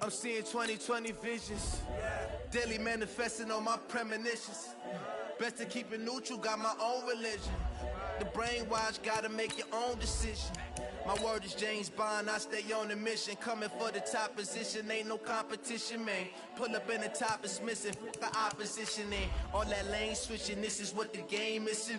I'm seeing 20/20 visions. Daily manifesting on my premonitions. Best to keep it neutral, got my own religion. The brainwash, gotta make your own decision. My word is James Bond, I stay on a mission. Coming for the top position, ain't no competition, man. Pull up in the top, it's missing, the opposition ain't. All that lane switching, this is what the game is.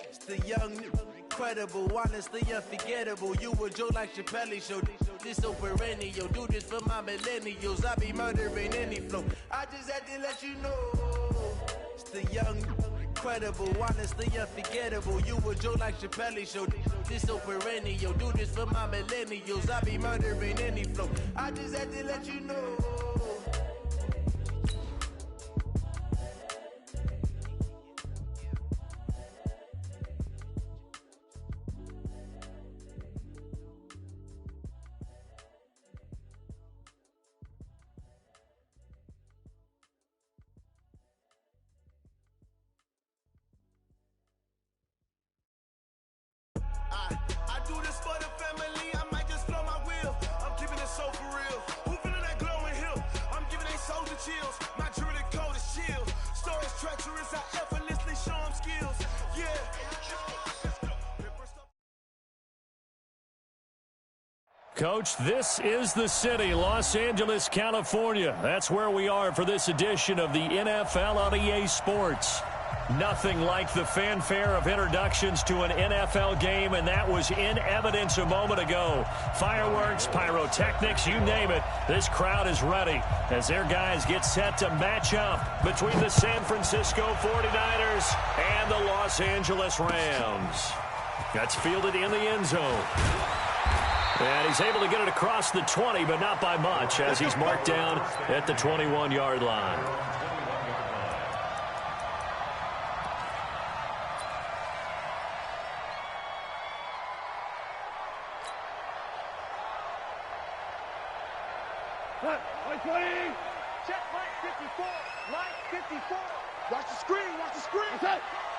It's the young, incredible, honestly unforgettable. You a joke like Chappelle show. This so perennial, do this for my millennials. I be murdering any flow. I just had to let you know. It's the young, incredible, honestly unforgettable. You a joke like Chappelle show. This so perennial, do this for my millennials. I be murdering any flow. I just had to let you know. I do this for the family, I might just blow my wheel. I'm keeping it so for real. Who feeling that glowing hill? I'm giving they soldier chills. My jewelry code is chill. Stories treacherous, I effortlessly show them skills. Yeah. Coach, this is the city, Los Angeles, California. That's where we are for this edition of the NFL on EA Sports. Nothing like the fanfare of introductions to an NFL game, and that was in evidence a moment ago. Fireworks, pyrotechnics, you name it. This crowd is ready as their guys get set to match up between the San Francisco 49ers and the Los Angeles Rams. That's fielded in the end zone. And he's able to get it across the 20, but not by much, as he's marked down at the 21-yard line. Check Mike 54. Mike 54. Watch the screen. Watch the screen.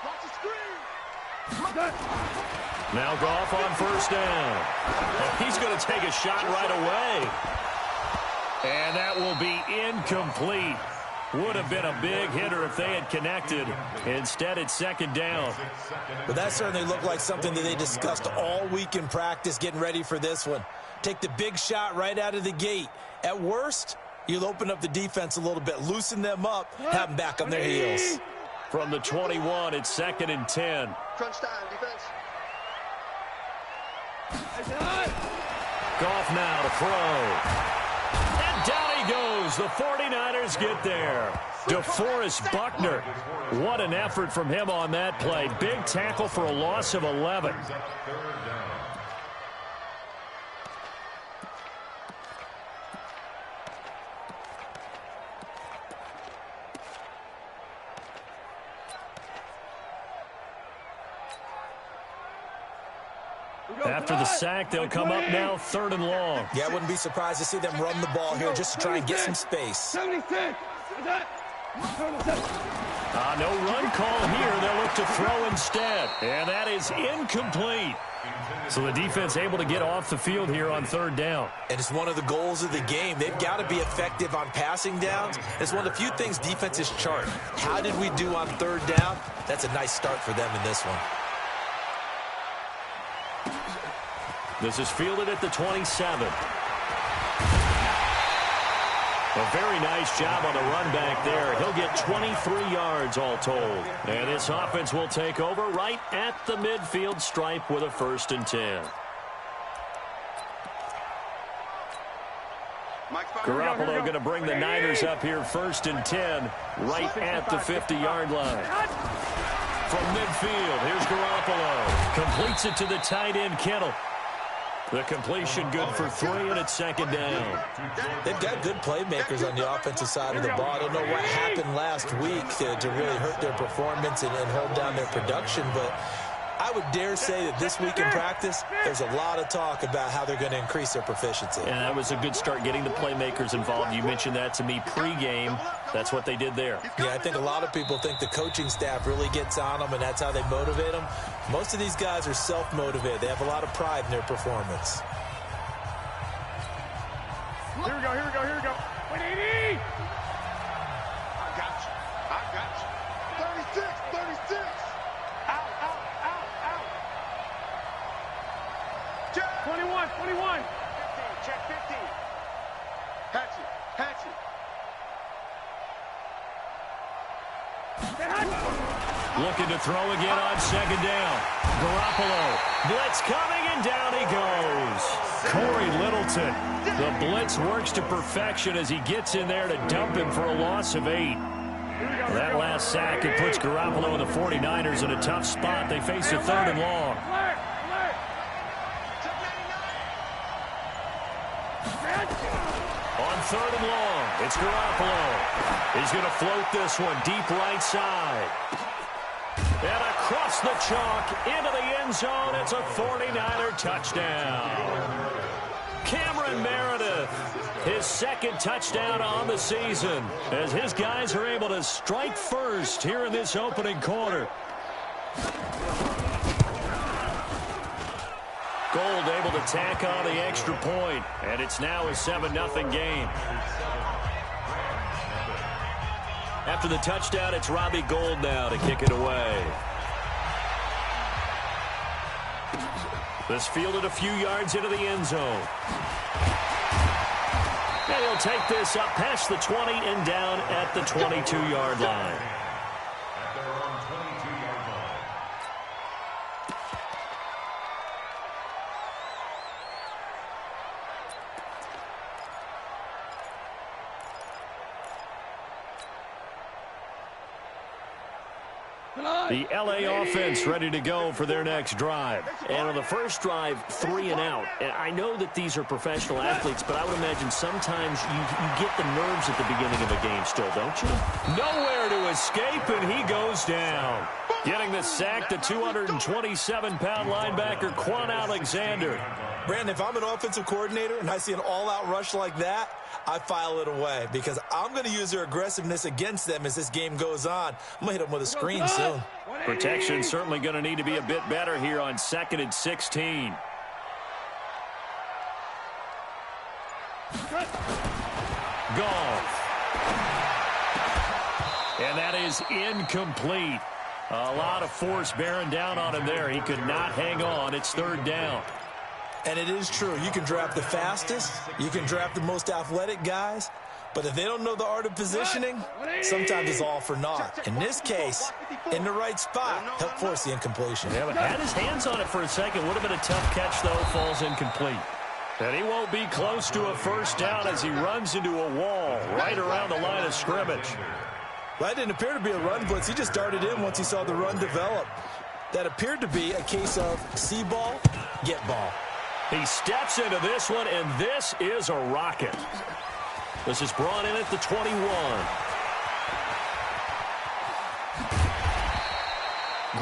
Watch the screen. Now Goff on first down. And he's going to take a shot right away. And that will be incomplete. Would have been a big hitter if they had connected. Instead, it's second down. But that certainly looked like something that they discussed all week in practice, getting ready for this one. Take the big shot right out of the gate. At worst, you'll open up the defense a little bit, loosen them up, have them back on their heels. From the 21, it's 2nd and 10. Crunch time, defense. Goff now to throw. And down he goes. The 49ers get there. DeForest Buckner. What an effort from him on that play. Big tackle for a loss of 11. After the sack, they'll come up now 3rd and long. Yeah, I wouldn't be surprised to see them run the ball here just to try and get some space. No run call here. They'll look to throw instead. And that is incomplete. So the defense able to get off the field here on 3rd down. And it's one of the goals of the game. They've got to be effective on passing downs. It's one of the few things defenses chart. How did we do on 3rd down? That's a nice start for them in this one. This is fielded at the 27. A very nice job on the run back there. He'll get 23 yards all told. And this offense will take over right at the midfield stripe with a 1st and 10. Garoppolo going to bring the Niners up here 1st and 10 right at the 50-yard line. From midfield, here's Garoppolo. Completes it to the tight end, Kittle. The completion good for 3, and it's 2nd down. They've got good playmakers on the offensive side of the ball. I don't know what happened last week to really hurt their performance and hold down their production, but I would dare say that this week in practice, there's a lot of talk about how they're going to increase their proficiency. And that was a good start getting the playmakers involved. You mentioned that to me pregame. That's what they did there. Yeah, I think a lot of people think the coaching staff really gets on them, and that's how they motivate them. Most of these guys are self-motivated. They have a lot of pride in their performance. Here we go, here we go, here we go. 180! I got you. 36. Out. 21. 15, check 15. Hatchet. Looking to throw again on second down. Garoppolo. Blitz coming, and down he goes. Corey Littleton. The blitz works to perfection as he gets in there to dump him for a loss of 8. That last sack, it puts Garoppolo and the 49ers in a tough spot. They face a 3rd and long. On 3rd and long, it's Garoppolo. He's going to float this one deep right side. And across the chalk, into the end zone, it's a 49er touchdown. Cameron Meredith, his 2nd touchdown on the season, as his guys are able to strike first here in this opening quarter. Gold able to tack on the extra point, and it's now a 7-0 game. After the touchdown, it's Robbie Gould now to kick it away. This fielded a few yards into the end zone. And he'll take this up past the 20 and down at the 22-yard line. The LA offense ready to go for their next drive. And on the first drive, 3 and out. And I know that these are professional athletes, but I would imagine sometimes you get the nerves at the beginning of a game still, don't you? Nowhere to escape, and he goes down. Getting the sack, the 227-pound linebacker, Quan Alexander. Brandon, if I'm an offensive coordinator and I see an all-out rush like that, I file it away because I'm going to use their aggressiveness against them as this game goes on. I'm going to hit them with a screen soon. Protection certainly going to need to be a bit better here on 2nd and 16. Goff. And that is incomplete. A lot of force bearing down on him there. He could not hang on. It's 3rd down. And it is true. You can draft the fastest. You can draft the most athletic guys. But if they don't know the art of positioning, sometimes it's all for naught. In this case, in the right spot, help force the incompletion. Yeah, but had his hands on it for a second. Would have been a tough catch, though. Falls incomplete. And he won't be close to a 1st down as he runs into a wall right around the line of scrimmage. Well, that didn't appear to be a run blitz. He just darted in once he saw the run develop. That appeared to be a case of see ball, get ball. He steps into this one, and this is a rocket. This is brought in at the 21.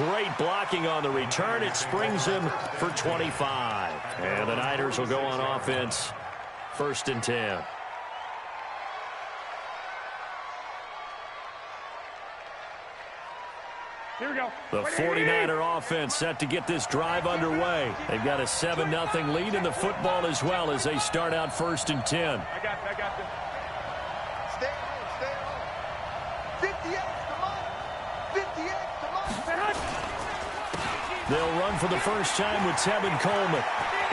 Great blocking on the return. It springs him for 25. And the Niners will go on offense, 1st and 10. Here we go. The 49er offense set to get this drive underway. They've got a 7-0 lead in the football as well as they start out 1st and 10. I got you. Stay on. 58, come on. They'll run for the first time with Tevin Coleman.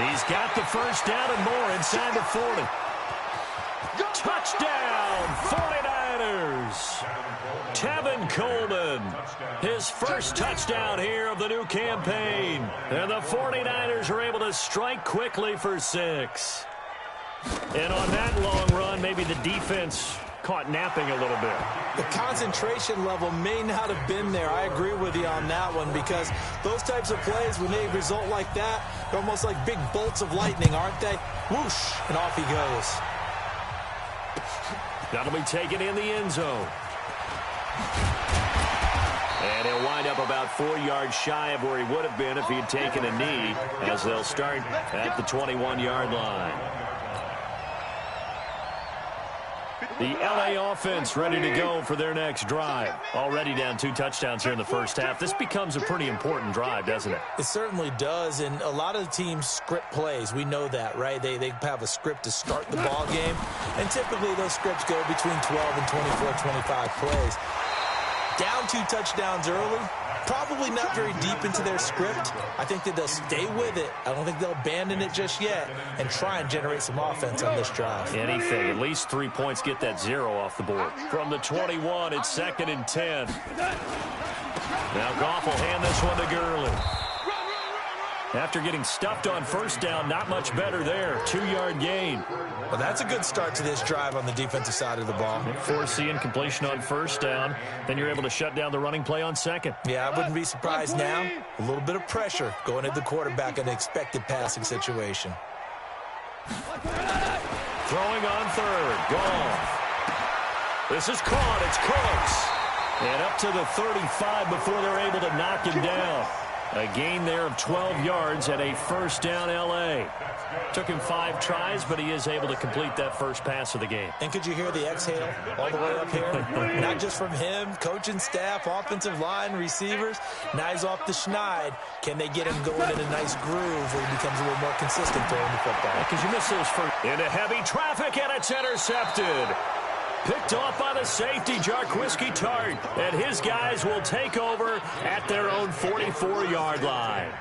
He's got the 1st down and more inside the 40. Touchdown, 49ers. Tevin Coleman, his 1st touchdown here of the new campaign. And the 49ers are able to strike quickly for 6. And on that long run, maybe the defense caught napping a little bit. The concentration level may not have been there. I agree with you on that one because those types of plays, when they result like that, they're almost like big bolts of lightning, aren't they? Whoosh, and off he goes. That'll be taken in the end zone. And he'll wind up about 4 yards shy of where he would have been if he had taken a knee, as they'll start at the 21-yard line. The LA offense ready to go for their next drive. Already down 2 touchdowns here in the first half. This becomes a pretty important drive, doesn't it? It certainly does, and a lot of the teams script plays. We know that, right? They have a script to start the ball game, and typically those scripts go between 12 and 24, 25 plays. Down 2 touchdowns early, probably not very deep into their script. I think that they'll stay with it. I don't think they'll abandon it just yet and try and generate some offense on this drive. Anything. At least 3 points, get that 0 off the board. From the 21, it's 2nd and 10. Now Goff will hand this one to Gurley. After getting stuffed on first down, not much better there. 2-yard gain. Well, that's a good start to this drive on the defensive side of the ball. Force the incompletion on first down. Then you're able to shut down the running play on second. Yeah, I wouldn't be surprised now. A little bit of pressure going at the quarterback in an expected passing situation. Throwing on third. Goff. This is caught. It's Cooks. And up to the 35 before they're able to knock him down. A gain there of 12 yards and a first down L.A. Took him 5 tries, but he is able to complete that first pass of the game. And could you hear the exhale all the way up here? Not just from him, coaching staff, offensive line, receivers. Now he's off the schneid. Can they get him going in a nice groove where he becomes a little more consistent throwing the football? Because you miss those first. Into heavy traffic, and it's intercepted. Picked off by the safety, Jarquiski Tart. And his guys will take over at their own 44-yard line.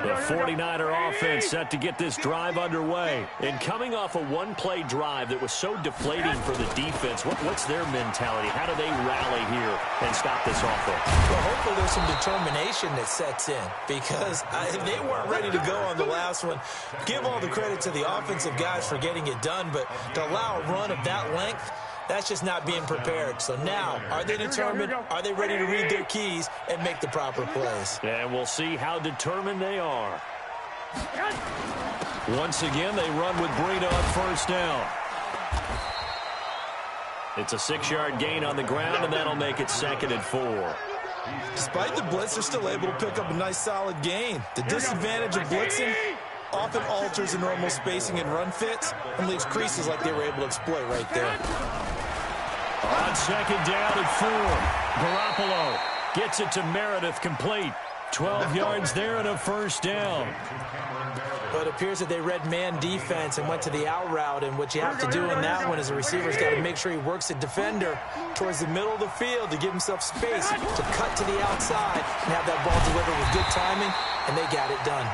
The 49er offense set to get this drive underway. And coming off a one-play drive that was so deflating for the defense, what's their mentality? How do they rally here and stop this offense? Well, hopefully there's some determination that sets in, because if they weren't ready to go on the last one, give all the credit to the offensive guys for getting it done, but to allow a run of that length, that's just not being prepared. So now, are they determined? Are they ready to read their keys and make the proper plays? And we'll see how determined they are. Once again, they run with Breida on first down. It's a 6-yard gain on the ground, and that'll make it 2nd and 4. Despite the blitz, they're still able to pick up a nice, solid gain. The disadvantage of blitzing often alters the normal spacing and run fits and leaves creases like they were able to exploit right there. On 2nd down and 4, Garoppolo gets it to Meredith, complete. 12 yards there and a first down. But it appears that they read man defense and went to the out route, and what you have to do in that one is the receiver's got to make sure he works the defender towards the middle of the field to give himself space to cut to the outside and have that ball delivered with good timing, and they got it done.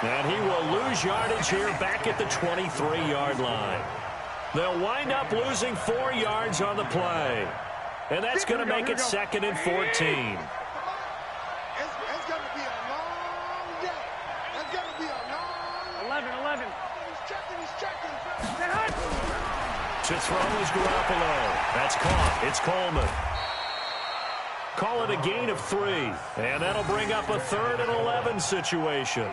And he will lose yardage here back at the 23-yard line. They'll wind up losing 4 yards on the play. And that's going to make it 2nd and 14. It's going to be a long day. It's going to be a long 11. He's checking. To throw is Garoppolo. That's caught. It's Coleman. Call it a gain of 3. And that'll bring up a 3rd and 11 situation.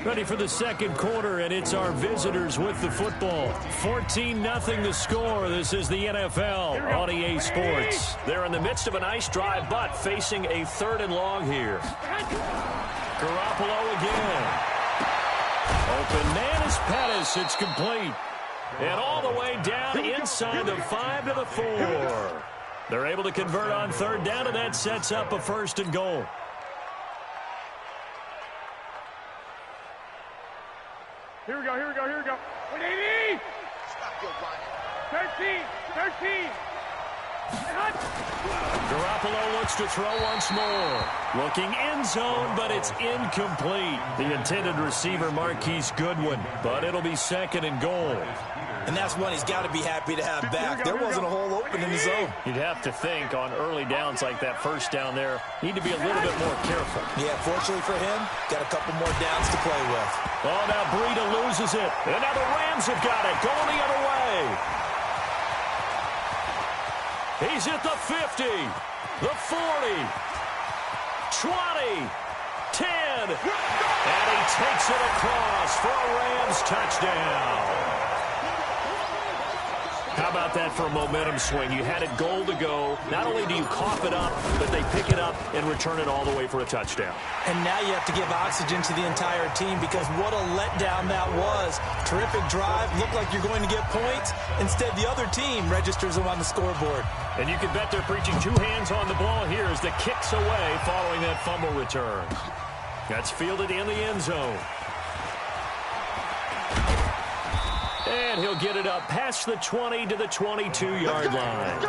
Ready for the second quarter, and it's our visitors with the football. 14-0 the score. This is the NFL on EA Sports. They're in the midst of a nice drive, but facing a 3rd and long here. Garoppolo again. Open man is Pettis. It's complete. And all the way down inside the 5 to the 4. They're able to convert on 3rd down, and that sets up a 1st and goal. Here we go. 180. Stop your running. 13. Garoppolo looks to throw once more. Looking end zone, but it's incomplete. The intended receiver, Marquise Goodwin, but it'll be 2nd and goal. And that's one he's got to be happy to have back. There wasn't a hole open in the zone. You'd have to think on early downs like that first down there, need to be a little bit more careful. Yeah, fortunately for him, got a couple more downs to play with. Oh, now Breida loses it. And now the Rams have got it, going the other way. He's at the 50, the 40, 20, 10, and he takes it across for a Rams touchdown. How about that for a momentum swing? You had it goal to go. Not only do you cough it up, but they pick it up and return it all the way for a touchdown. And now you have to give oxygen to the entire team because what a letdown that was. Terrific drive. Looked like you're going to get points. Instead, the other team registers them on the scoreboard. And you can bet they're preaching two hands on the ball here as the kick's away following that fumble return. That's fielded in the end zone. And he'll get it up past the 20 to the 22-yard line.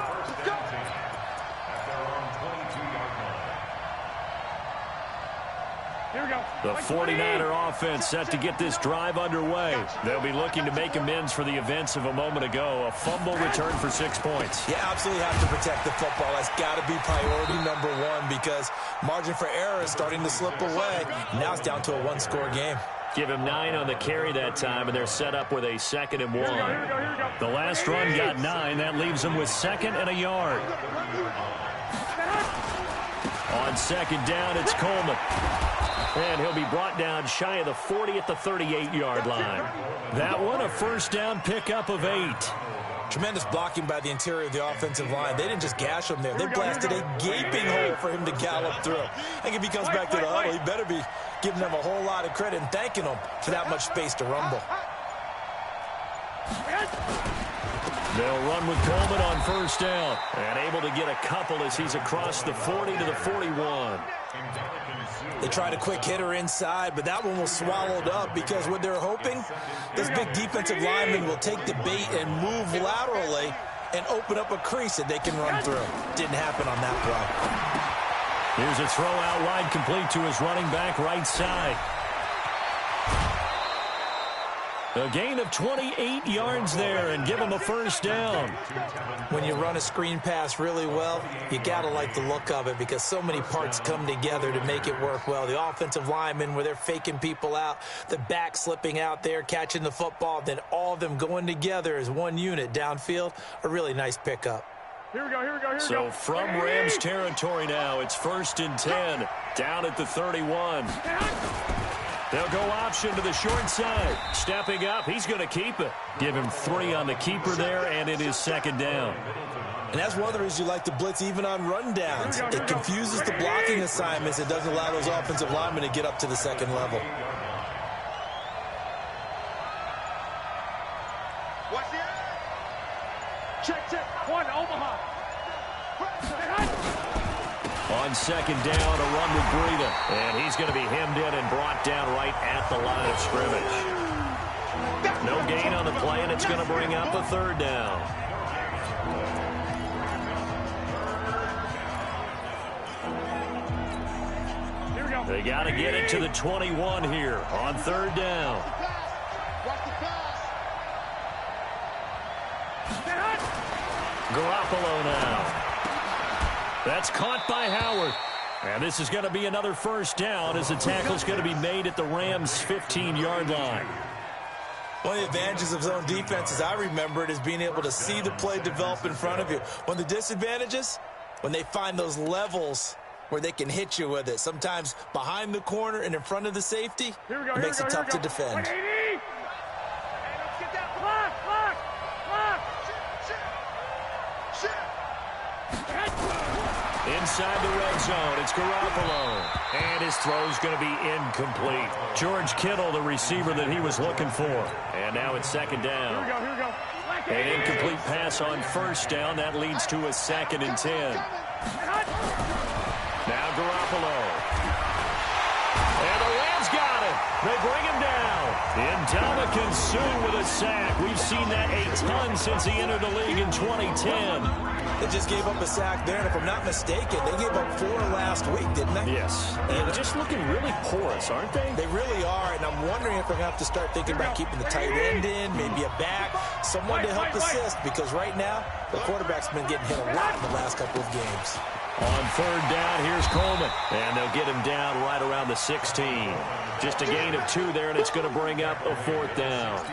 Here we go. The 49er offense set to get this drive underway. They'll be looking to make amends for the events of a moment ago. A fumble return for 6 points. You absolutely have to protect the football. That's got to be priority number one because margin for error is starting to slip away. Now it's down to a one-score game. Give him 9 on the carry that time, and they're set up with a 2nd and 1. The last run got 9. That leaves them with 2nd and a yard. On 2nd down, it's Coleman. And he'll be brought down shy of the 40 at the 38-yard line. That one, a first down pickup of 8. Tremendous blocking by the interior of the offensive line. They didn't just gash him there. They blasted a gaping hole for him to gallop through. I think if he comes back to the huddle, he better be giving them a whole lot of credit and thanking them for that much space to rumble. They'll run with Coleman on first down. And able to get a couple as he's across the 40 to the 41. They tried a quick hitter inside, but that one was swallowed up because what they're hoping, this big defensive lineman will take the bait and move laterally and open up a crease that they can run through. Didn't happen on that play. Here's a throw out wide complete to his running back right side. A gain of 28 yards there and give him a first down. When you run a screen pass really well, you got to like the look of it because so many parts come together to make it work well. The offensive linemen where they're faking people out, the back slipping out there, catching the football, then all of them going together as one unit downfield. A really nice pickup. Here we go, here we go, here we go. So from Rams territory now, it's 1st and 10, down at the 31. They'll go option to the short side. Stepping up, he's going to keep it. Give him 3 on the keeper there, and it is 2nd down. And that's one of the reasons you like to blitz even on rundowns. It confuses the blocking assignments. It doesn't allow those offensive linemen to get up to the second level. Watch the eye. Check. 1, Omaha. On 2nd down, a run with Breida. And he's going to be hemmed in and brought down right at the line of scrimmage. No gain on the play, and it's going to bring up a 3rd down. Here we go. They got to get it to the 21 here on 3rd down. Watch the pass. Garoppolo now. That's caught by Howard. And this is going to be another first down as the tackle's going to be made at the Rams' 15-yard line. One of the advantages of zone defense, as I remember it, is being able to see the play develop in front of you. One of the disadvantages, when they find those levels where they can hit you with it. Sometimes behind the corner and in front of the safety, it makes it tough to defend. 180. Hey, let's get that block. Inside the red zone, it's Garoppolo. And his throw's going to be incomplete. George Kittle, the receiver that he was looking for. And now it's 2nd down. Here we go. An incomplete pass on first down. That leads to a 2nd and 10. Now Garoppolo. And the Rams got it. They bring him down. Ndamukong Suh with a sack. We've seen that a ton since he entered the league in 2010. They just gave up a sack there, and if I'm not mistaken, they gave up 4 last week, didn't they? Yes. And just looking really porous, aren't they? They really are, and I'm wondering if they're going to have to start thinking about keeping the tight end in, maybe a back, someone to help assist, because right now, the quarterback's been getting hit a lot in the last couple of games. On 3rd down, here's Coleman. And they'll get him down right around the 16. Just a gain of 2 there, and it's going to bring up a 4th down.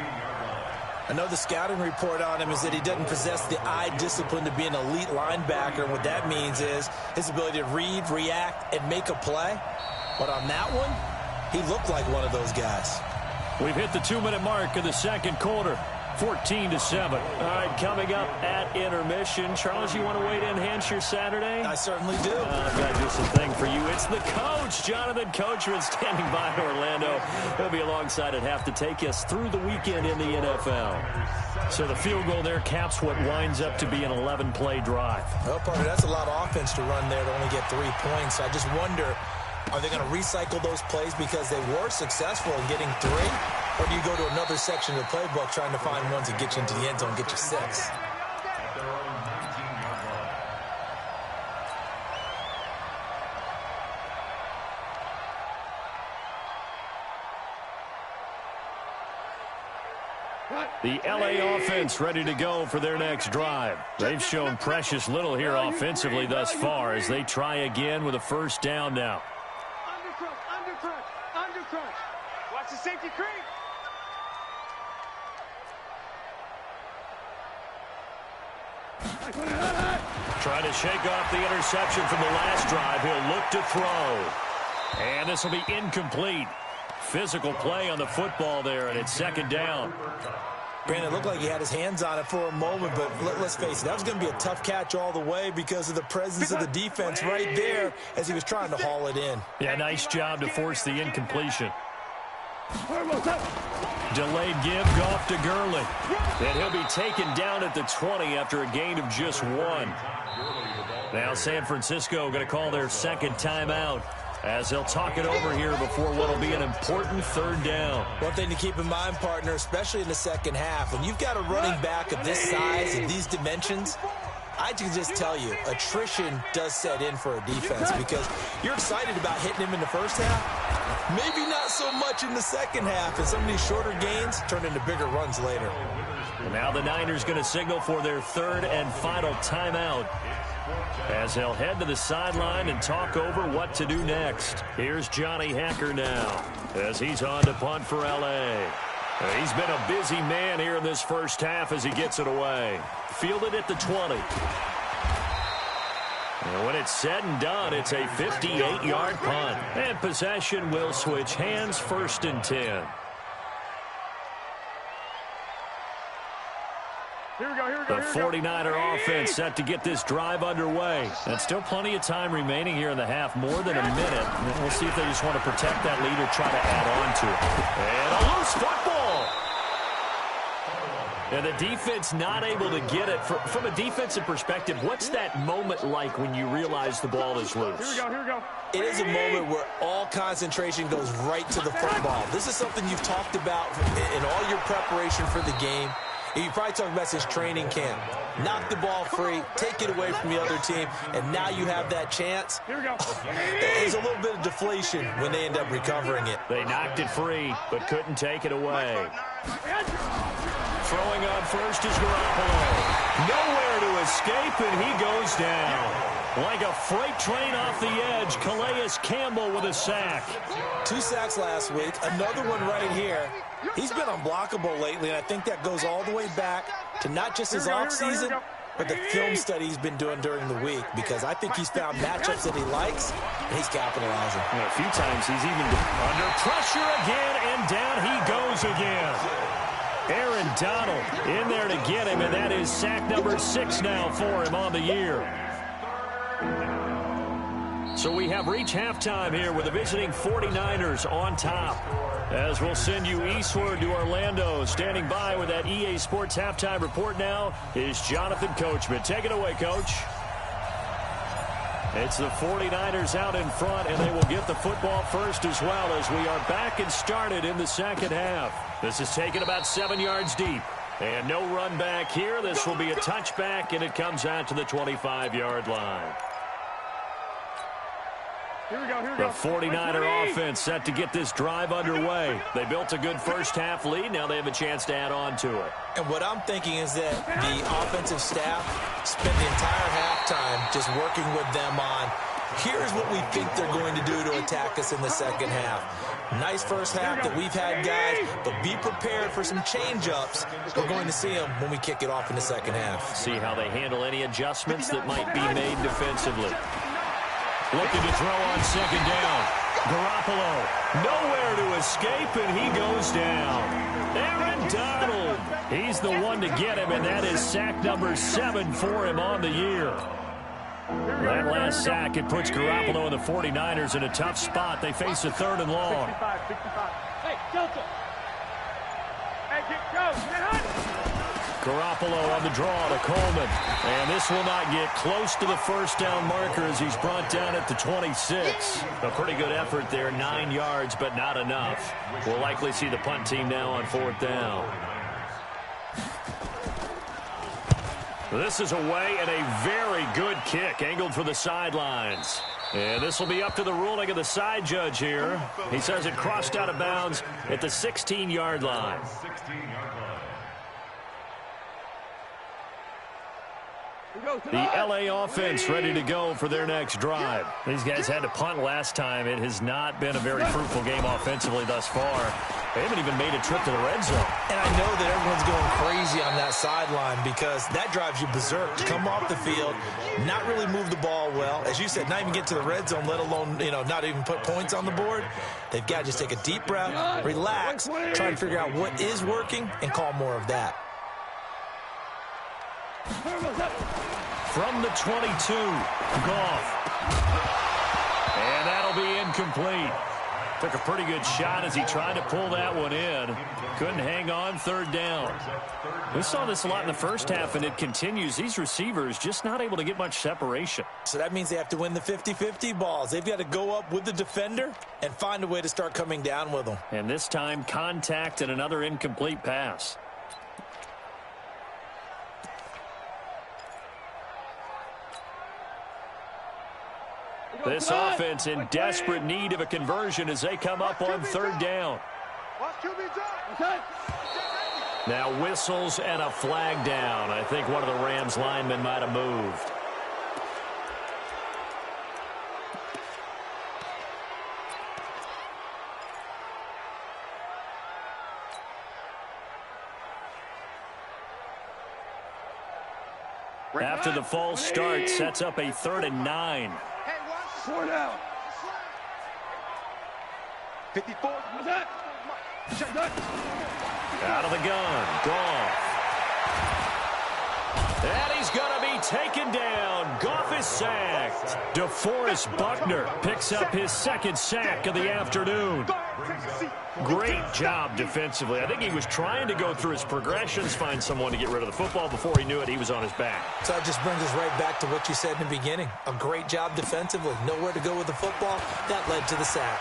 I know the scouting report on him is that he doesn't possess the eye discipline to be an elite linebacker. And what that means is his ability to read, react, and make a play. But on that one, he looked like one of those guys. We've hit the 2-minute mark of the 2nd quarter. 14-7. All right, coming up at intermission. Charles, you want to wait to enhance your Saturday? I certainly do. I've got just a thing for you. It's the coach, Jonathan Coachman, standing by in Orlando. He'll be alongside at half to take us through the weekend in the NFL. So the field goal there caps what winds up to be an 11-play drive. Well, partner, that's a lot of offense to run there to only get 3 points. I just wonder, are they going to recycle those plays because they were successful in getting 3? Or do you go to another section of the playbook trying to find ones that get you into the end zone and get you 6? The LA offense ready to go for their next drive. They've shown precious little here offensively thus far as they try again with a first down now. Undercrunch. Watch the safety creep. Trying to shake off the interception from the last drive. He'll look to throw. And this will be incomplete. Physical play on the football there, and it's second down. Brandon, it looked like he had his hands on it for a moment, but let's face it, that was going to be a tough catch all the way because of the presence of the defense right there as he was trying to haul it in. Yeah, nice job to force the incompletion. Delayed give, Goff to Gurley. And he'll be taken down at the 20 after a gain of just 1. Now San Francisco going to call their second timeout as they'll talk it over here before what will be an important third down. One thing to keep in mind, partner, especially in the second half, when you've got a running back of this size and these dimensions, I can just tell you, attrition does set in for a defense because you're excited about hitting him in the first half. Maybe not so much in the second half, and some of these shorter gains turn into bigger runs later. And now the Niners going to signal for their third and final timeout as they'll head to the sideline and talk over what to do next. Here's Johnny Hacker now as he's on to punt for L.A. He's been a busy man here in this first half as he gets it away. Fielded at the 20. And when it's said and done, it's a 58-yard punt. And possession will switch hands, 1st and 10. Here we go. The 49er offense set to get this drive underway. And still plenty of time remaining here in the half, more than a minute. And we'll see if they just want to protect that lead or try to add on to it. And a loose football. And the defense not able to get it. From a defensive perspective, what's that moment like when you realize the ball is loose? Here we go. It is a moment where all concentration goes right to the football. This is something you've talked about in all your preparation for the game. You probably talk about this training camp. Knock the ball free, take it away from the other team, and now you have that chance. Here we go. There's a little bit of deflation when they end up recovering it. They knocked it free, but couldn't take it away. Throwing on first is Garoppolo. Nowhere to escape, and he goes down. Like a freight train off the edge, Calais Campbell with a sack. 2 sacks last week, another one right here. He's been unblockable lately, and I think that goes all the way back to not just his offseason, but the film study he's been doing during the week, because I think he's found matchups that he likes, and he's capitalizing. And a few times he's even under pressure again, and down he goes again. Aaron Donald in there to get him, and that is sack number 6 now for him on the year. So we have reached halftime here with the visiting 49ers on top. As we'll send you eastward to Orlando. Standing by with that EA Sports halftime report now is Jonathan Coachman. Take it away, Coach. It's the 49ers out in front, and they will get the football first as well as we are back and started in the second half. This is taken about 7 yards deep. And no run back here. This will be a touchback, and it comes out to the 25-yard line. Here we go. The 49er offense set to get this drive underway. They built a good first half lead. Now they have a chance to add on to it. And what I'm thinking is that the offensive staff spent the entire halftime just working with them on, here's what we think they're going to do to attack us in the second half. Nice first half that we've had, guys, but be prepared for some change-ups. We're going to see them when we kick it off in the second half. See how they handle any adjustments that might be made defensively. Looking to throw on second down. Garoppolo, nowhere to escape, and he goes down. Aaron Donald, he's the one to get him, and that is sack number 7 for him on the year. That last sack, it puts Garoppolo and the 49ers in a tough spot. They face a 3rd and long. 65. Hey, Delta. Hey, go. Garoppolo on the draw to Coleman. And this will not get close to the first down marker as he's brought down at the 26. A pretty good effort there, 9 yards, but not enough. We'll likely see the punt team now on 4th down. This is away and a very good kick angled for the sidelines. And this will be up to the ruling of the side judge here. He says it crossed out of bounds at the 16-yard line. The LA offense ready to go for their next drive. These guys had to punt last time. It has not been a very fruitful game offensively thus far. They haven't even made a trip to the red zone. And I know that everyone's going crazy on that sideline because that drives you berserk to come off the field, not really move the ball well. As you said, not even get to the red zone, let alone, not even put points on the board. They've got to just take a deep breath, relax, try to figure out what is working, and call more of that. From the 22, Goff. And that'll be incomplete. Took a pretty good shot as he tried to pull that one in. Couldn't hang on, 3rd down. We saw this a lot in the first half, and it continues. These receivers just not able to get much separation. So that means they have to win the 50-50 balls. They've got to go up with the defender and find a way to start coming down with them. And this time, contact and another incomplete pass. This offense in desperate need of a conversion as they come up on 3rd down. Now whistles and a flag down. I think one of the Rams linemen might have moved. After the false start, sets up a 3rd and 9. 4 down. 54. What's that? Out of the gun, Goff. And he's going to be taken down. Goff is sacked. DeForest Buckner picks up his 2nd sack of the afternoon. Great job defensively. I think he was trying to go through his progressions, find someone to get rid of the football. Before he knew it, he was on his back. So that just brings us right back to what you said in the beginning. A great job defensively. Nowhere to go with the football. That led to the sack.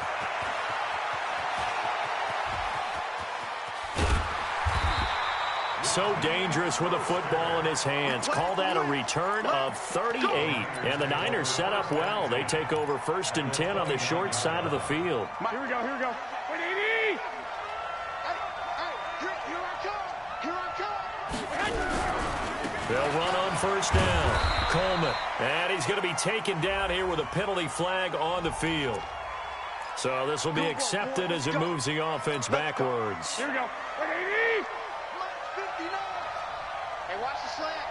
So dangerous with a football in his hands. Call that a return of 38. And the Niners set up well. They take over 1st and 10 on the short side of the field. Here we go. 180. They'll run on 1st down. Coleman. And he's going to be taken down here with a penalty flag on the field. So this will be accepted as it moves the offense backwards. Here we go. 180. Hey, watch the slant.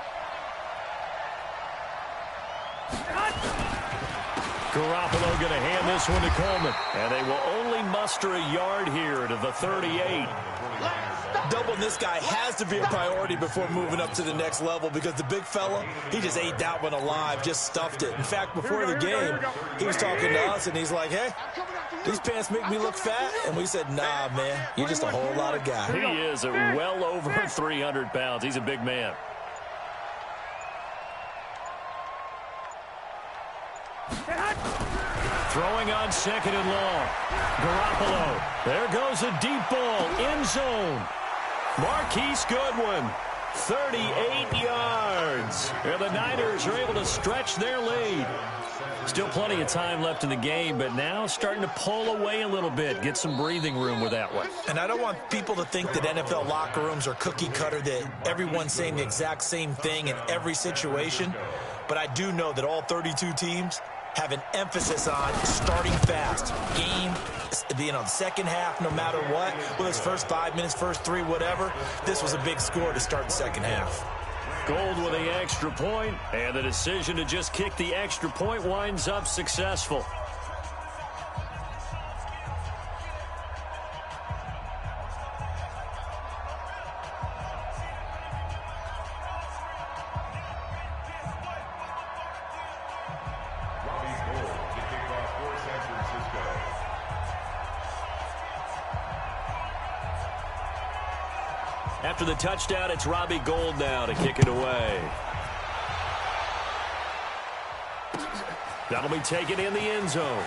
Garoppolo going to hand this one to Coleman. And they will only muster a yard here to the 38. Doubling this guy has to be a priority before moving up to the next level because the big fella, he just ate that one alive, just stuffed it. In fact, before the game, he was talking to us, and he's like, hey, these pants make me look fat. And we said, nah, man, you're just a whole lot of guy. He is well over 300 pounds. He's a big man. Throwing on 2nd and long. Garoppolo. There goes a deep ball. End zone. Marquise Goodwin. 38 yards. And the Niners are able to stretch their lead. Still plenty of time left in the game, but now starting to pull away a little bit. Get some breathing room with that one. And I don't want people to think that NFL locker rooms are cookie cutter, that everyone's saying the exact same thing in every situation. But I do know that all 32 teams have an emphasis on starting fast. Game, the second half, no matter what, whether it's first 5 minutes, first 3, whatever, this was a big score to start the second half. Gold with the extra point, and the decision to just kick the extra point winds up successful. After the touchdown, it's Robbie Gould now to kick it away. That'll be taken in the end zone.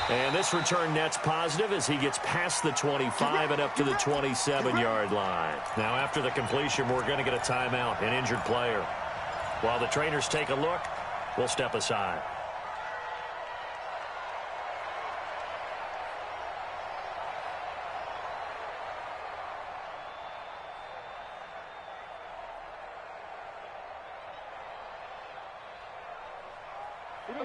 And this return net's positive as he gets past the 25 and up to the 27-yard line. Now, after the completion, we're going to get a timeout, an injured player. While the trainers take a look, we'll step aside.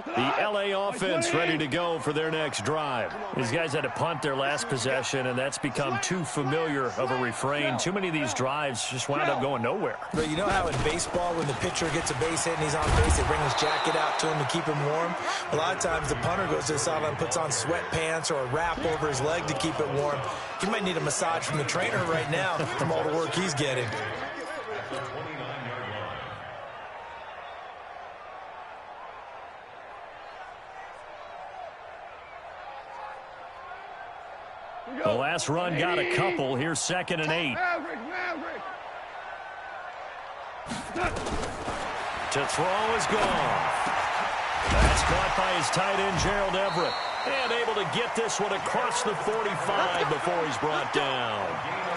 The LA offense ready to go for their next drive. These guys had to punt their last possession, and that's become too familiar of a refrain. Too many of these drives just wound up going nowhere. But you know how in baseball, when the pitcher gets a base hit and he's on base, they bring his jacket out to him to keep him warm? A lot of times the punter goes to the sideline, puts on sweatpants or a wrap over his leg to keep it warm. He might need a massage from the trainer right now from all the work he's getting. The last run got a couple. Here's 2nd and 8. To throw is gone. That's caught by his tight end, Gerald Everett. And able to get this one across the 45 before he's brought down.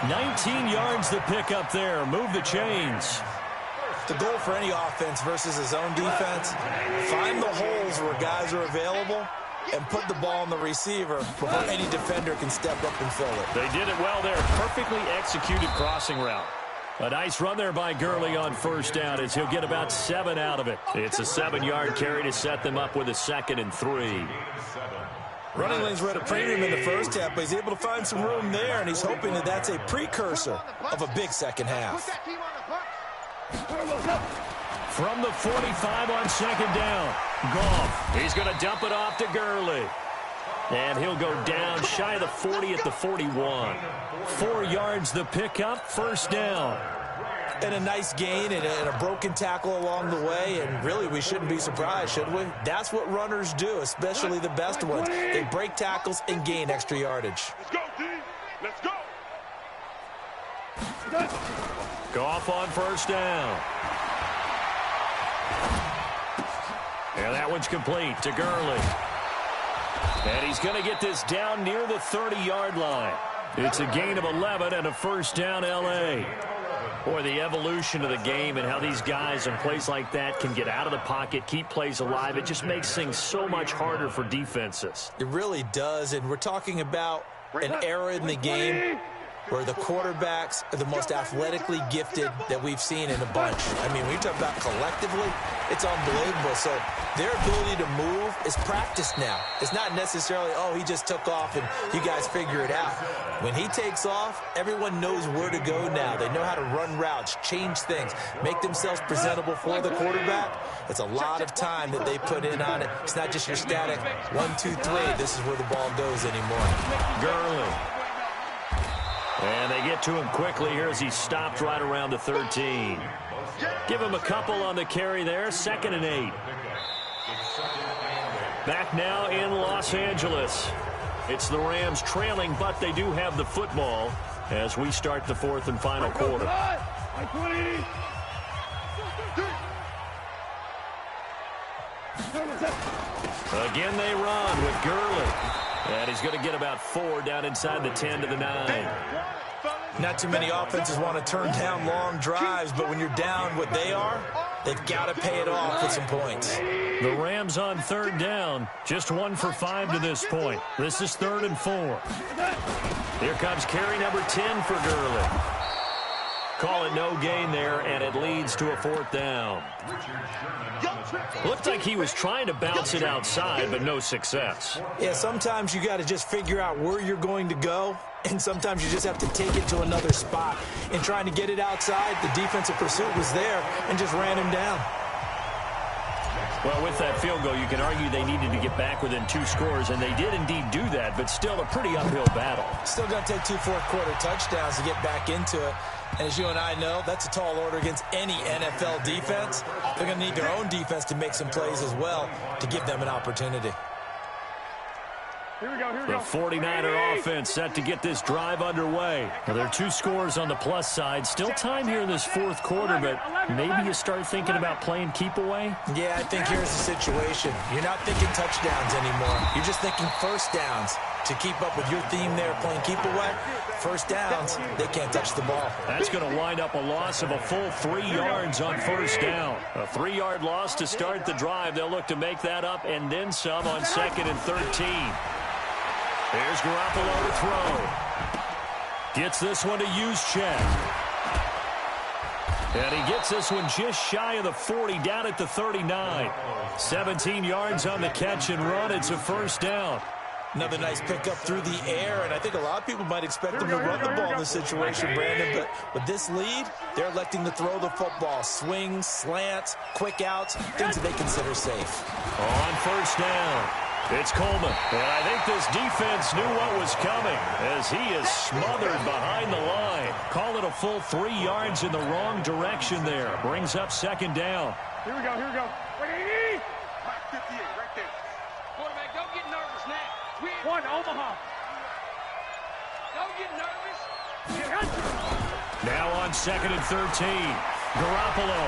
19 yards to pick up there. Move the chains. The goal for any offense versus his own defense, find the holes where guys are available and put the ball on the receiver before any defender can step up and fill it. They did it well there. Perfectly executed crossing route. A nice run there by Gurley on 1st down as he'll get about 7 out of it. It's a 7-yard carry to set them up with a 2nd and 3. Running lanes were at a premium in the first half, but he's able to find some room there, and he's hoping that that's a precursor of a big second half. From the 45 on 2nd down. Goff. He's going to dump it off to Gurley. And he'll go down shy of the 40 at the 41. 4 yards the pickup, 1st down. And a nice gain and a broken tackle along the way, and really we shouldn't be surprised, should we? That's what runners do, especially the best ones. They break tackles and gain extra yardage. Let's go, D. Let's go. Goff on 1st down. And that one's complete to Gurley. And he's going to get this down near the 30-yard line. It's a gain of 11 and a 1st down L.A. Boy, the evolution of the game and how these guys in plays like that can get out of the pocket, keep plays alive, it just makes things so much harder for defenses. It really does, and we're talking about an era in the game where the quarterbacks are the most athletically gifted that we've seen in a bunch. I mean, when you talk about collectively, it's unbelievable. So their ability to move is practiced now. It's not necessarily, oh, he just took off and you guys figure it out. When he takes off, everyone knows where to go now. They know how to run routes, change things, make themselves presentable for the quarterback. It's a lot of time that they put in on it. It's not just your static 1, 2, 3. This is where the ball goes anymore. Gurley. And they get to him quickly here as he stopped right around the 13. Give him a couple on the carry there. 2nd and 8. Back now in Los Angeles. It's the Rams trailing, but they do have the football as we start the 4th and final quarter. Again they run with Gurley. And he's going to get about 4 down inside the 10 to the 9. Not too many offenses want to turn down long drives, but when you're down what they are, they've got to pay it off with some points. The Rams on 3rd down, just 1 for 5 to this point. This is 3rd and 4. Here comes carry number 10 for Gurley. Call it no gain there, and it leads to a 4th down. Looked like he was trying to bounce it outside, but no success. Yeah, sometimes you got to just figure out where you're going to go, and sometimes you just have to take it to another spot. In trying to get it outside, the defensive pursuit was there and just ran him down. Well, with that field goal, you can argue they needed to get back within 2 scores, and they did indeed do that, but still a pretty uphill battle. Still going to take 2 fourth-quarter touchdowns to get back into it. And as you and I know, that's a tall order against any NFL defense. They're going to need their own defense to make some plays as well to give them an opportunity. The 49er offense set to get this drive underway. Well, there are 2 scores on the plus side. Still time here in this 4th quarter, but maybe you start thinking about playing keep away? Yeah, I think here's the situation. You're not thinking touchdowns anymore. You're just thinking first downs. To keep up with your theme there, playing keep away, first downs, they can't touch the ball. That's going to wind up a loss of a full 3 yards on first down. A 3-yard loss to start the drive. They'll look to make that up and then some on 2nd and 13. There's Garoppolo to throw. Gets this one to Juszczyk. And he gets this one just shy of the 40, down at the 39. 17 yards on the catch and run. It's a first down. Another nice pickup through the air, and I think a lot of people might expect them to run the ball in this situation, Brandon, but with this lead, they're electing to throw the football. Swings, slants, quick outs, things that they consider safe. On first down, it's Coleman. And I think this defense knew what was coming as he is smothered behind the line. Call it a full 3 yards in the wrong direction there. Brings up 2nd down. Here we go. 180. Mike 58, right there. Quarterback, don't get nervous now. One, Omaha. Don't get nervous. Now on 2nd and 13. Garoppolo.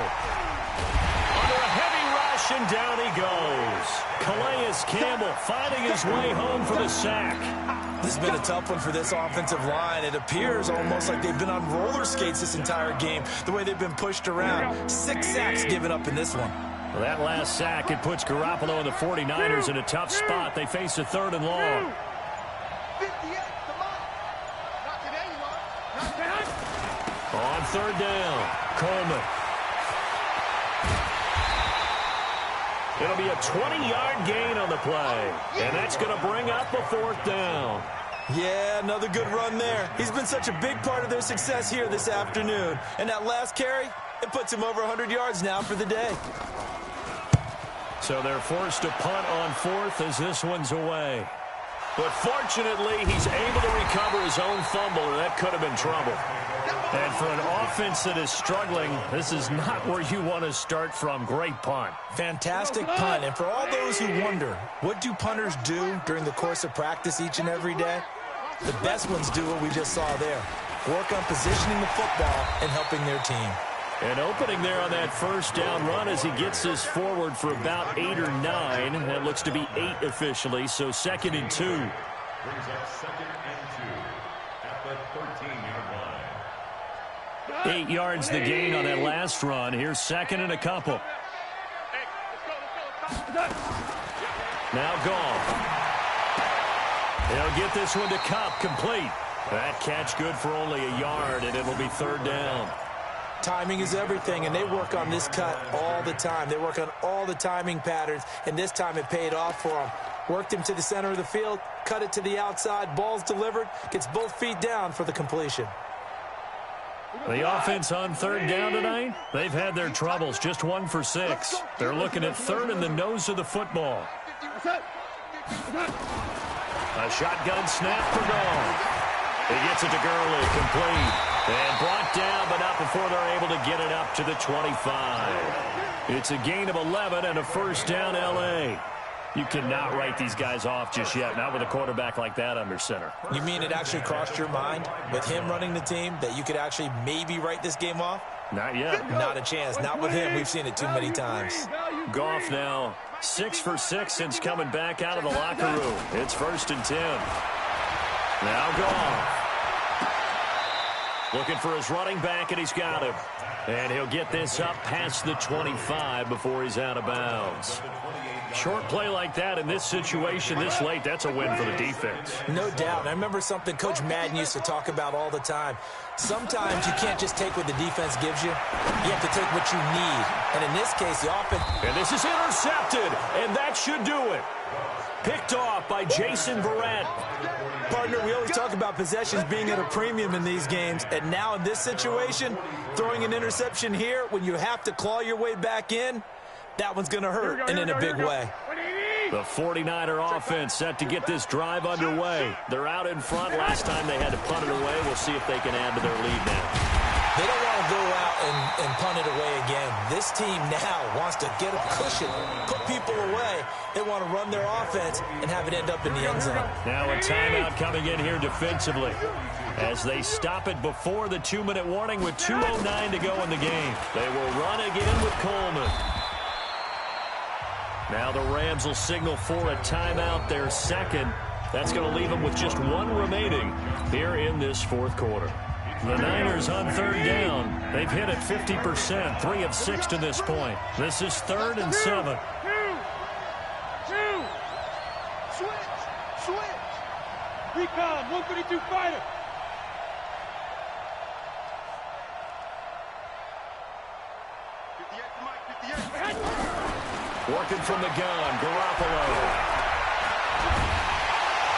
Under a heavy rush, and down he goes. Calais Campbell finding his way home for the sack. This has been a tough one for this offensive line. It appears almost like they've been on roller skates this entire game, the way they've been pushed around. 6 sacks given up in this one. Well, that last sack, it puts Garoppolo and the 49ers in a tough spot. They face a 3rd and long. 58, come on. Not today, you are. Not down. On 3rd down, Coleman. It'll be a 20-yard gain on the play, and that's going to bring up a 4th down. Yeah, another good run there. He's been such a big part of their success here this afternoon. And that last carry, it puts him over 100 yards now for the day. So they're forced to punt on 4th as this one's away. But fortunately, he's able to recover his own fumble, or that could have been trouble. And for an offense that is struggling, this is not where you want to start from. Great punt. Fantastic punt. And for all those who wonder, what do punters do during the course of practice each and every day? The best ones do what we just saw there. Work on positioning the football and helping their team. And opening there on that first down run as he gets this forward for about 8 or 9. That looks to be 8 officially, so 2nd and 2. Brings up 2nd and 2 at the 13-yard line. 8 yards the gain on that last run. Here's 2nd and a couple. Now Goff. He'll get this one to Kupp, complete. That catch good for only a yard, and it'll be 3rd down. Timing is everything, and they work on this cut all the time. They work on all the timing patterns, and this time it paid off for them. Worked him to the center of the field, cut it to the outside, ball's delivered, gets both feet down for the completion. The offense on 3rd down tonight, they've had their troubles, just 1 for 6. They're looking at 3rd in the nose of the football. A shotgun snap for Goff. He gets it to Gurley, complete. And brought down, but not before they're able to get it up to the 25. It's a gain of 11 and a first down, L.A. You cannot write these guys off just yet, not with a quarterback like that under center. You mean it actually crossed your mind with him running the team that you could actually maybe write this game off? Not yet. Not a chance. Not with him. We've seen it too many times. Goff now 6 for 6 since coming back out of the locker room. It's 1st and 10. Now Goff. Looking for his running back, and he's got him. And he'll get this up past the 25 before he's out of bounds. Short play like that in this situation this late, that's a win for the defense. No doubt. I remember something Coach Madden used to talk about all the time. Sometimes you can't just take what the defense gives you. You have to take what you need. And in this case, the offense... And this is intercepted, and that should do it. Picked off by Jason Verrett. Partner, we always talk about possessions being at a premium in these games, and now in this situation, throwing an interception here when you have to claw your way back in, that one's going to hurt, and in a big way. The 49er offense set to get this drive underway. They're out in front. Last time they had to punt it away. We'll see if they can add to their lead now. They don't want to go out and punt it away again. This team now wants to get a cushion, put people away. They want to run their offense and have it end up in the end zone. Now a timeout coming in here defensively as they stop it before the 2-minute warning with 2:09 to go in the game. They will run again with Coleman. Now the Rams will signal for a timeout, their second. That's going to leave them with just one remaining here in this fourth quarter. The Niners on 3rd down. They've hit it 50%, 3 of 6 to this point. This is 3rd and 7. Switch. Recon, 132 fighter. Working from the gun, Garoppolo.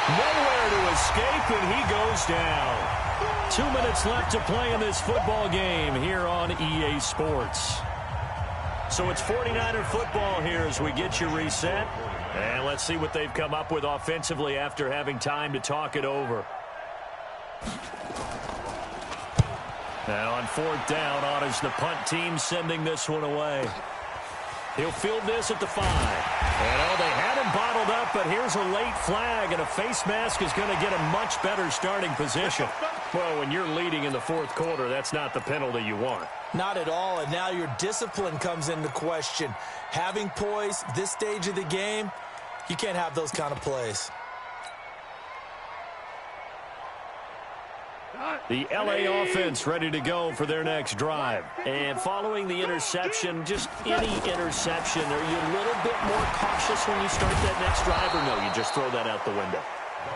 Nowhere to escape, and he goes down. 2 minutes left to play in this football game here on EA Sports. So it's 49er football here as we get you reset. And let's see what they've come up with offensively after having time to talk it over. Now on 4th down, on is the punt team sending this one away. He'll field this at the 5. And they had him bottled up, but here's a late flag, and a face mask is going to get a much better starting position. Well, when you're leading in the fourth quarter, that's not the penalty you want. Not at all, and now your discipline comes into question. Having poise this stage of the game, you can't have those kind of plays. The LA offense ready to go for their next drive. And following the interception, just any interception, are you a little bit more cautious when you start that next drive, or no, you just throw that out the window?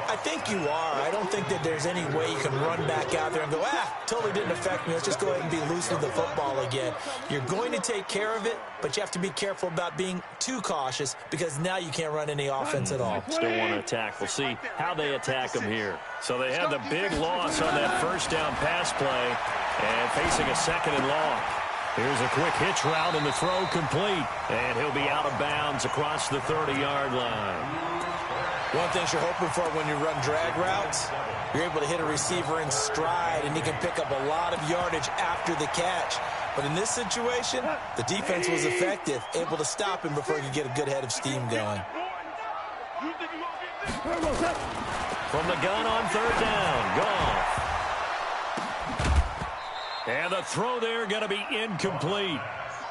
I think you are. I don't think that there's any way you can run back out there and go, totally didn't affect me. Let's just go ahead and be loose with the football again. You're going to take care of it, but you have to be careful about being too cautious because now you can't run any offense at all. Still want to attack. We'll see how they attack them here. So they had the big loss on that 1st down pass play and facing a 2nd and long. Here's a quick hitch route and the throw complete. And he'll be out of bounds across the 30-yard line. One thing you're hoping for when you run drag routes, you're able to hit a receiver in stride, and he can pick up a lot of yardage after the catch. But in this situation, the defense was effective, able to stop him before he could get a good head of steam going. From the gun on 3rd down, Goff. And the throw there going to be incomplete.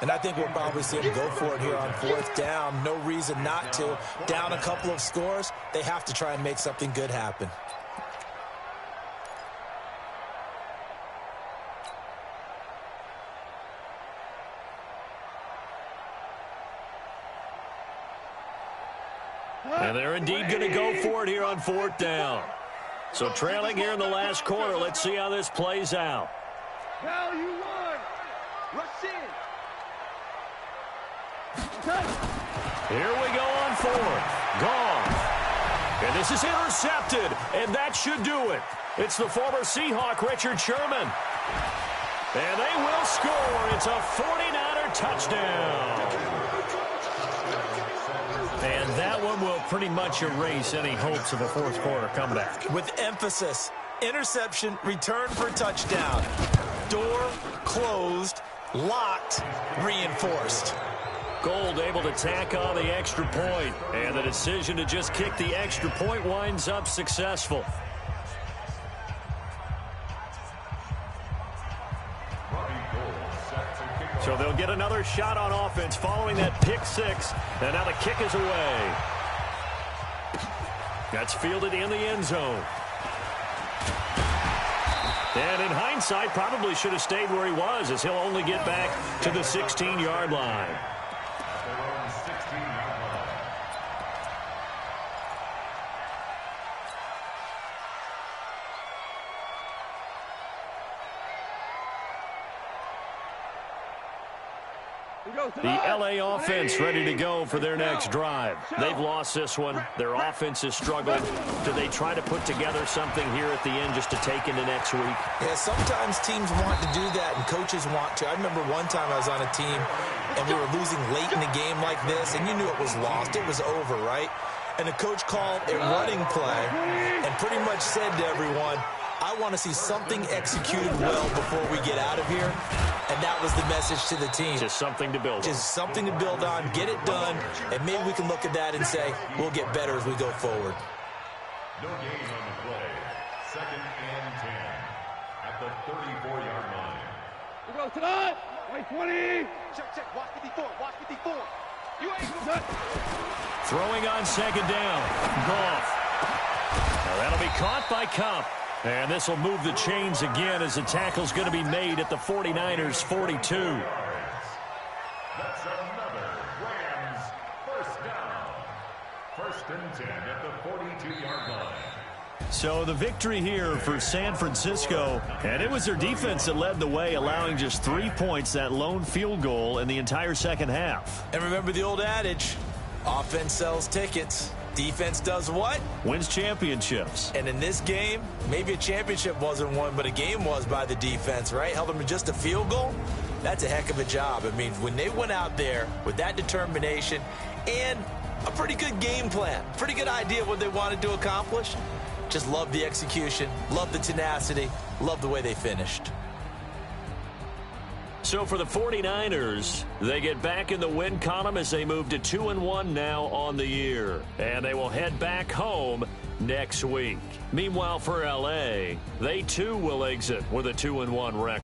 And I think we'll probably see him go for it here on 4th down. No reason not to. Down a couple of scores, they have to try and make something good happen. And they're indeed going to go for it here on 4th down. So trailing here in the last quarter, let's see how this plays out. Cal, you won. Rush in. Here we go on 4th. Goff. And this is intercepted, and that should do it. It's the former Seahawk, Richard Sherman. And they will score. It's a 49er touchdown. And that one will pretty much erase any hopes of a fourth quarter comeback. With emphasis, interception, return for touchdown. Door closed, locked, reinforced. Gold able to tack on the extra point, and the decision to just kick the extra point winds up successful. So they'll get another shot on offense following that pick 6, and now the kick is away. That's fielded in the end zone. And in hindsight, probably should have stayed where he was, as he'll only get back to the 16-yard line. The LA offense ready to go for their next drive. They've lost this one. Their offense is struggling. Do they try to put together something here at the end just to take into next week? Yeah, sometimes teams want to do that and coaches want to. I remember one time I was on a team and we were losing late in the game like this, and you knew it was lost. It was over, right? And the coach called a running play and pretty much said to everyone, I want to see something executed well before we get out of here, and that was the message to the team. Just something to build on. Just something to build on, get it done, and maybe we can look at that and say, we'll get better as we go forward. No gain on the play. 2nd and 10 at the 34-yard line. We go tonight. Wait, 20. Check. Watch 54. Watch 54. You ain't Set. Throwing on 2nd down. Goff. Now that'll be caught by Cup. And this will move the chains again as the tackle's going to be made at the 49ers' 42. That's another Rams first down. 1st and 10 at the 42-yard line. So the victory here for San Francisco, and it was their defense that led the way, allowing just 3 points, that lone field goal in the entire second half. And remember the old adage, offense sells tickets. Defense does what? Wins championships. And in this game, maybe a championship wasn't won, but a game was by the defense, right? Held them to just a field goal. That's a heck of a job. I mean, when they went out there with that determination and a pretty good game plan, pretty good idea of what they wanted to accomplish, just love the execution, love the tenacity, love the way they finished. So for the 49ers, they get back in the win column as they move to 2-1 now on the year. And they will head back home next week. Meanwhile, for LA, they too will exit with a 2-1 record.